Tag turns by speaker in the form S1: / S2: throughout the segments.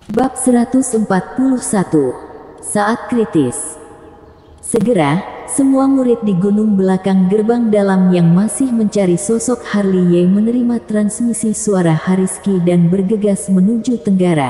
S1: Bab 141. Saat kritis. Segera, semua murid di gunung belakang gerbang dalam yang masih mencari sosok Harley menerima transmisi suara Hariski dan bergegas menuju tenggara.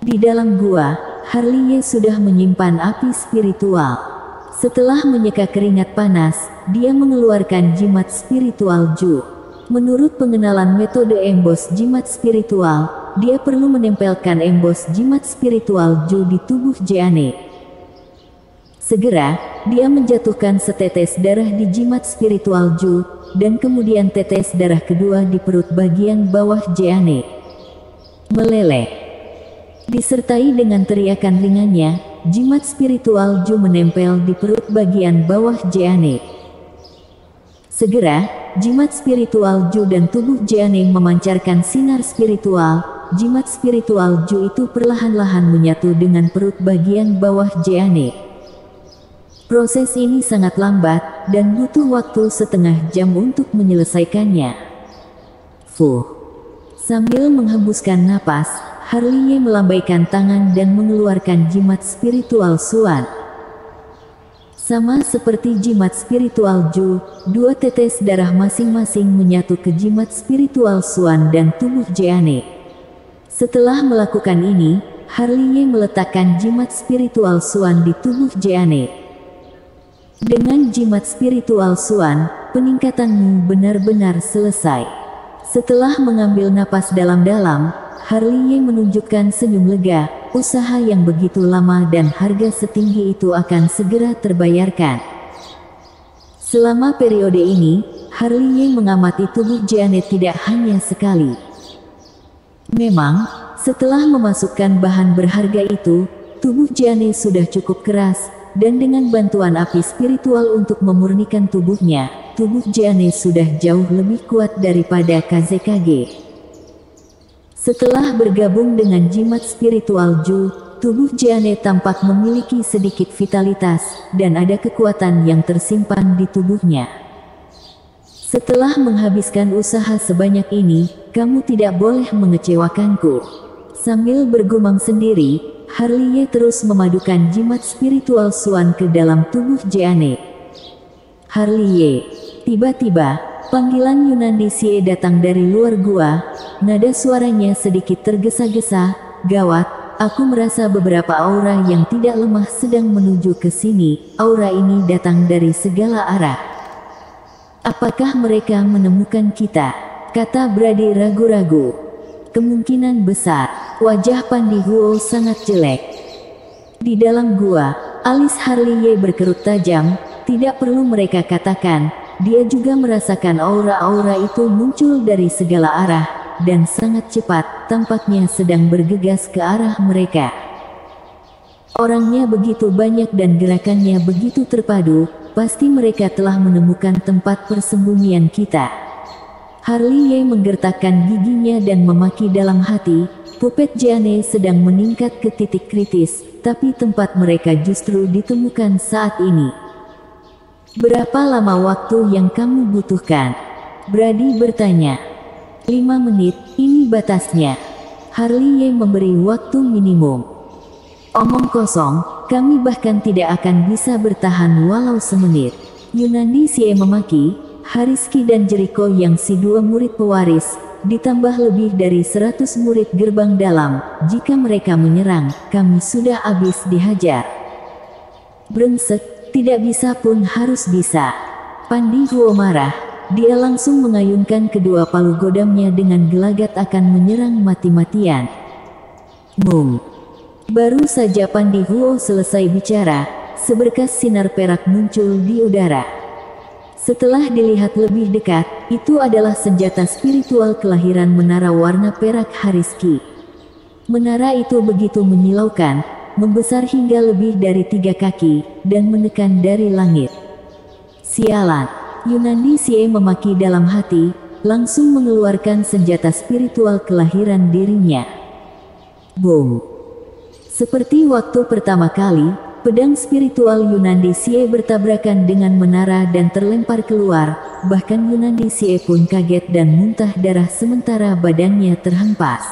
S1: Di dalam gua, Harley sudah menyimpan api spiritual. Setelah menyeka keringat panas, dia mengeluarkan jimat spiritual Ju. Menurut pengenalan metode embos jimat spiritual, dia perlu menempelkan embos jimat spiritual Ju di tubuh Jeanne. Segera, dia menjatuhkan setetes darah di jimat spiritual Ju, dan kemudian tetes darah kedua di perut bagian bawah Jeanne. Meleleh. Disertai dengan teriakan ringannya, jimat spiritual Ju menempel di perut bagian bawah Jeanne. Segera, jimat spiritual Ju dan tubuh Jeanne memancarkan sinar spiritual. Jimat spiritual Ju itu perlahan-lahan menyatu dengan perut bagian bawah Jeanne. Proses ini sangat lambat, dan butuh waktu setengah jam untuk menyelesaikannya. Fuh. Sambil menghembuskan napas, Harley melambaikan tangan dan mengeluarkan jimat spiritual Suan. Sama seperti jimat spiritual Ju, dua tetes darah masing-masing menyatu ke jimat spiritual Suan dan tubuh Jeanne. Setelah melakukan ini, Harley meletakkan jimat spiritual Suan di tubuh Jeanne. Dengan jimat spiritual Suan, peningkatanmu benar-benar selesai. Setelah mengambil napas dalam-dalam, Harley menunjukkan senyum lega. Usaha yang begitu lama dan harga setinggi itu akan segera terbayarkan. Selama periode ini, Harley mengamati tubuh Jeanne tidak hanya sekali. Memang, setelah memasukkan bahan berharga itu, tubuh Jeanne sudah cukup keras, dan dengan bantuan api spiritual untuk memurnikan tubuhnya, tubuh Jeanne sudah jauh lebih kuat daripada KZKG. Setelah bergabung dengan jimat spiritual Ju, tubuh Jeanne tampak memiliki sedikit vitalitas, dan ada kekuatan yang tersimpan di tubuhnya. Setelah menghabiskan usaha sebanyak ini, kamu tidak boleh mengecewakanku. Sambil bergumam sendiri, Harley terus memadukan jimat spiritual Suan ke dalam tubuh Jeanne. Harley. Tiba-tiba, panggilan Yunandi Sie datang dari luar gua. Nada suaranya sedikit tergesa-gesa. Gawat, aku merasa beberapa aura yang tidak lemah sedang menuju ke sini. Aura ini datang dari segala arah. Apakah mereka menemukan kita? Kata Brady ragu-ragu. Kemungkinan besar. Wajah Pandi Huo sangat jelek. Di dalam gua, alis Harley berkerut tajam. Tidak perlu mereka katakan, dia juga merasakan aura-aura itu muncul dari segala arah, dan sangat cepat, tampaknya sedang bergegas ke arah mereka. Orangnya begitu banyak dan gerakannya begitu terpadu, pasti mereka telah menemukan tempat persembunyian kita. Harley menggertakkan giginya dan memaki dalam hati, pupet Jeanne sedang meningkat ke titik kritis, tapi tempat mereka justru ditemukan saat ini. Berapa lama waktu yang kamu butuhkan? Brady bertanya. 5 menit, ini batasnya. Harley memberi waktu minimum. Omong kosong, kami bahkan tidak akan bisa bertahan walau semenit. Yunandi Sie memaki, Hariski dan Jericho yang si dua murid pewaris, ditambah lebih dari 100 murid gerbang dalam. Jika mereka menyerang, kami sudah habis dihajar. Brengsek. Tidak bisa pun harus bisa. Pandi Huo marah. Dia langsung mengayunkan kedua palu godamnya dengan gelagat akan menyerang mati-matian. Mung. Baru saja Pandi Huo selesai bicara, seberkas sinar perak muncul di udara. Setelah dilihat lebih dekat, itu adalah senjata spiritual kelahiran menara warna perak Hariski. Menara itu begitu menyilaukan, membesar hingga lebih dari 3 kaki, dan menekan dari langit. Sialan, Yunandi Sie memaki dalam hati, langsung mengeluarkan senjata spiritual kelahiran dirinya. Boom. Seperti waktu pertama kali, pedang spiritual Yunandi Sie bertabrakan dengan menara dan terlempar keluar, bahkan Yunandi Sie pun kaget dan muntah darah sementara badannya terhempas.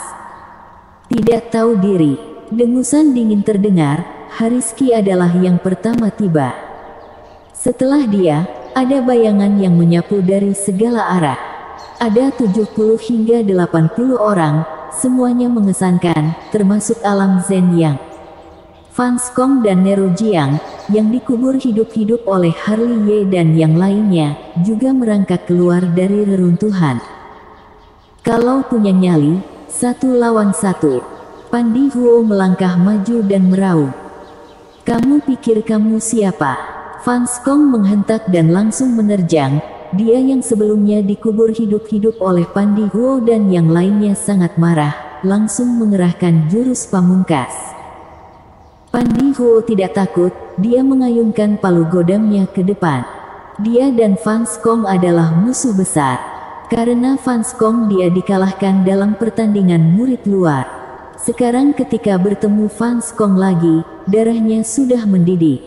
S1: Tidak tahu diri, dengusan dingin terdengar. Hariski adalah yang pertama tiba. Setelah dia, ada bayangan yang menyapu dari segala arah. Ada 70 hingga 80 orang, semuanya mengesankan, termasuk alam Zen Yang. Fans Kong dan Nero Jiang, yang dikubur hidup-hidup oleh Harley Ye dan yang lainnya, juga merangkak keluar dari reruntuhan. Kalau punya nyali, 1 lawan 1. Pandi Huo melangkah maju dan meraung. Kamu pikir kamu siapa? Fans Kong menghentak dan langsung menerjang. Dia yang sebelumnya dikubur hidup-hidup oleh Pandi Huo dan yang lainnya sangat marah, langsung mengerahkan jurus pamungkas. Pandi Huo tidak takut, dia mengayunkan palu godamnya ke depan. Dia dan Fans Kong adalah musuh besar. Karena Fans Kong dia dikalahkan dalam pertandingan murid luar. Sekarang ketika bertemu Fans Kong lagi, darahnya sudah mendidih.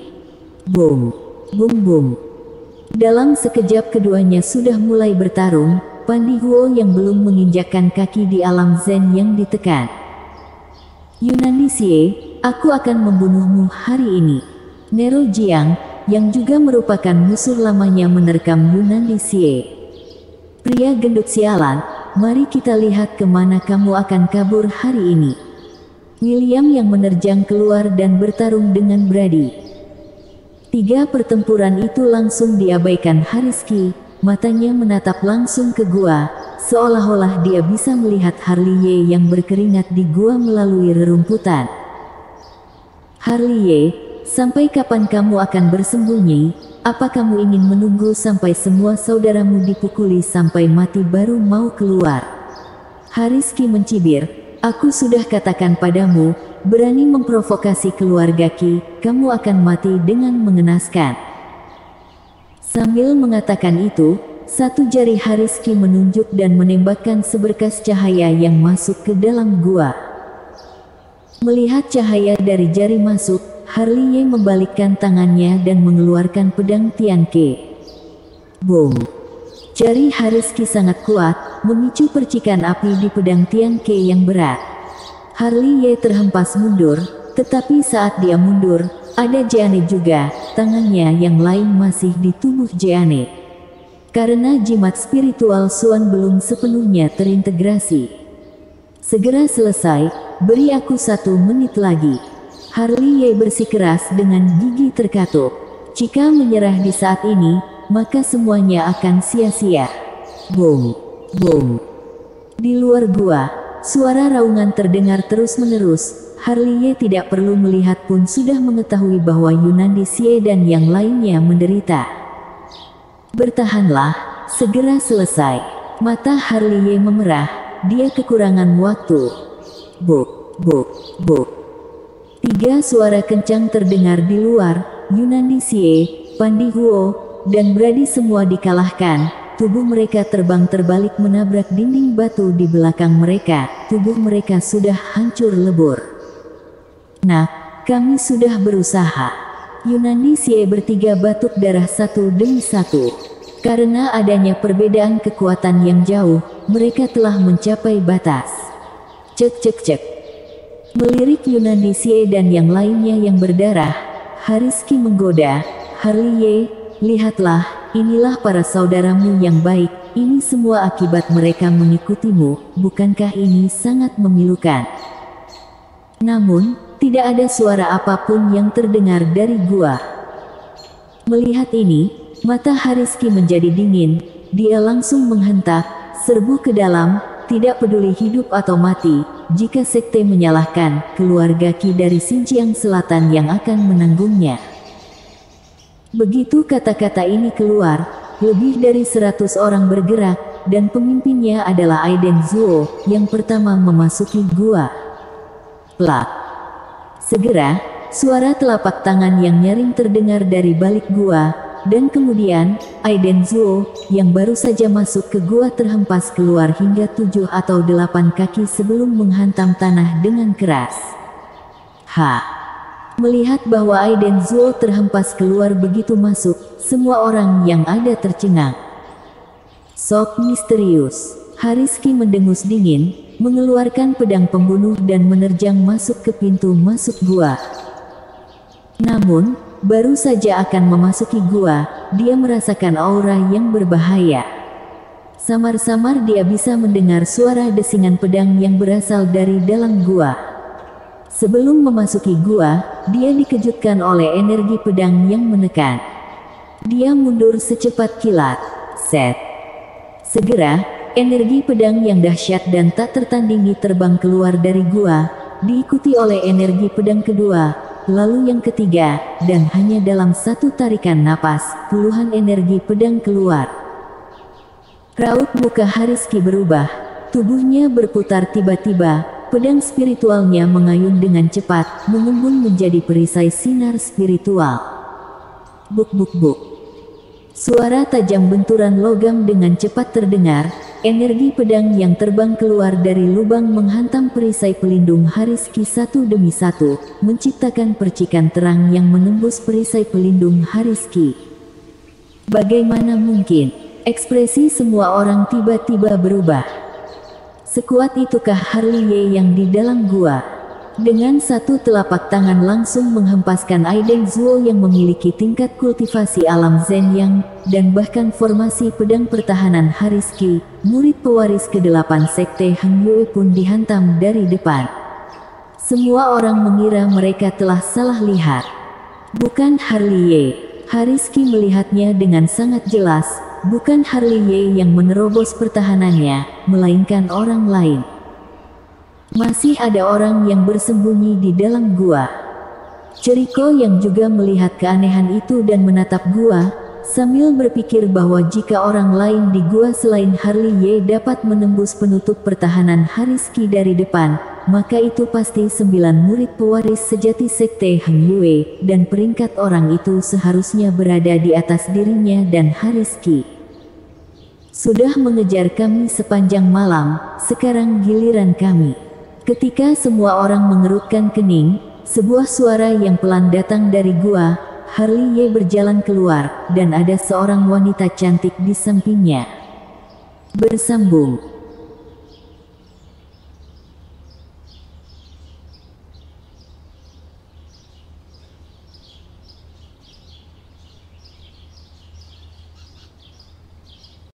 S1: Boom, boom, boom. Dalam sekejap keduanya sudah mulai bertarung. Pandi Huo yang belum menginjakkan kaki di alam Zen yang ditekan. Yunandi Xie, aku akan membunuhmu hari ini. Nero Jiang, yang juga merupakan musuh lamanya menerkam Yunandi Xie. Pria gendut sialan, mari kita lihat kemana kamu akan kabur hari ini. William yang menerjang keluar dan bertarung dengan Brady. 3 pertempuran itu langsung diabaikan Hariski, matanya menatap langsung ke gua, seolah-olah dia bisa melihat Harley Ye yang berkeringat di gua melalui rerumputan. Harley Ye, sampai kapan kamu akan bersembunyi? Apa kamu ingin menunggu sampai semua saudaramu dipukuli sampai mati baru mau keluar? Hariski mencibir. Aku sudah katakan padamu, berani memprovokasi keluarga Qi, kamu akan mati dengan mengenaskan. Sambil mengatakan itu, 1 jari Hariski menunjuk dan menembakkan seberkas cahaya yang masuk ke dalam gua. Melihat cahaya dari jari masuk, Harley Ye membalikkan tangannya dan mengeluarkan pedang Tianke. Boom! Jari Hariski sangat kuat, memicu percikan api di pedang Tianke yang berat. Harley Ye terhempas mundur, tetapi saat dia mundur, ada Jeanne juga, tangannya yang lain masih di tubuh Jeanne. Karena jimat spiritual Xuan belum sepenuhnya terintegrasi. Segera selesai, beri aku 1 menit lagi. Harley Ye bersikeras dengan gigi terkatup. Jika menyerah di saat ini, maka semuanya akan sia-sia. Boom, boom. Di luar gua, suara raungan terdengar terus-menerus. Harley Ye tidak perlu melihat pun sudah mengetahui bahwa Yunandi Xie dan yang lainnya menderita. Bertahanlah, segera selesai. Mata Harley Ye memerah, dia kekurangan waktu. Buk, buk, buk. 3 suara kencang terdengar di luar. Yunandi Xie, Pandi Huo, dan Brady semua dikalahkan. Tubuh mereka terbang terbalik menabrak dinding batu di belakang mereka. Tubuh mereka sudah hancur lebur. Nah, kami sudah berusaha. Yunandi Xie bertiga batuk darah 1 demi 1. Karena adanya perbedaan kekuatan yang jauh, mereka telah mencapai batas. Cek cek cek. Melirik Yunandi Xie dan yang lainnya yang berdarah, Hariski menggoda, Harley Ye, lihatlah, inilah para saudaramu yang baik, ini semua akibat mereka mengikutimu, bukankah ini sangat memilukan? Namun, tidak ada suara apapun yang terdengar dari gua. Melihat ini, mata Hariski menjadi dingin, dia langsung menghentak, serbu ke dalam, tidak peduli hidup atau mati, jika sekte menyalahkan, keluarga Qi dari Xinjiang Selatan yang akan menanggungnya. Begitu kata-kata ini keluar, lebih dari 100 orang bergerak, dan pemimpinnya adalah Aiden Zuo, yang pertama memasuki gua. Plak. Segera, suara telapak tangan yang nyaring terdengar dari balik gua, dan kemudian, Aiden Zuo, yang baru saja masuk ke gua terhempas keluar hingga 7 atau 8 kaki sebelum menghantam tanah dengan keras. Melihat bahwa Aiden Zuo terhempas keluar begitu masuk, semua orang yang ada tercengang. Sok misterius. Hariski mendengus dingin, mengeluarkan pedang pembunuh dan menerjang masuk ke pintu masuk gua. Namun, baru saja akan memasuki gua, dia merasakan aura yang berbahaya. Samar-samar dia bisa mendengar suara desingan pedang yang berasal dari dalam gua. Sebelum memasuki gua, dia dikejutkan oleh energi pedang yang menekan. Dia mundur secepat kilat. Set. Segera, energi pedang yang dahsyat dan tak tertandingi terbang keluar dari gua, diikuti oleh energi pedang kedua, lalu yang ketiga, dan hanya dalam satu tarikan napas, puluhan energi pedang keluar. Raut muka Hariski berubah, tubuhnya berputar tiba-tiba, pedang spiritualnya mengayun dengan cepat, mengembun menjadi perisai sinar spiritual. Buk buk buk. Suara tajam benturan logam dengan cepat terdengar, energi pedang yang terbang keluar dari lubang menghantam perisai pelindung Hariski satu demi satu, menciptakan percikan terang yang menembus perisai pelindung Hariski. Bagaimana mungkin? Ekspresi semua orang tiba-tiba berubah. Sekuat itukah Harley yang di dalam gua? Dengan satu telapak tangan langsung menghempaskan Aiden Zuo yang memiliki tingkat kultivasi alam Zen Yang, dan bahkan formasi pedang pertahanan Hariski, murid pewaris ke-8 Sekte Hang Yue pun dihantam dari depan. Semua orang mengira mereka telah salah lihat. Bukan Harley. Hariski melihatnya dengan sangat jelas, bukan Harley yang menerobos pertahanannya, melainkan orang lain. Masih ada orang yang bersembunyi di dalam gua. Cheriko yang juga melihat keanehan itu dan menatap gua, sambil berpikir bahwa jika orang lain di gua selain Harley dapat menembus penutup pertahanan Hariski dari depan, maka itu pasti 9 murid pewaris sejati Sekte Hang Yue, dan peringkat orang itu seharusnya berada di atas dirinya dan Hariski. Sudah mengejar kami sepanjang malam, sekarang giliran kami. Ketika semua orang mengerutkan kening, sebuah suara yang pelan datang dari gua. Harley berjalan keluar, dan ada seorang wanita cantik di sampingnya. Bersambung.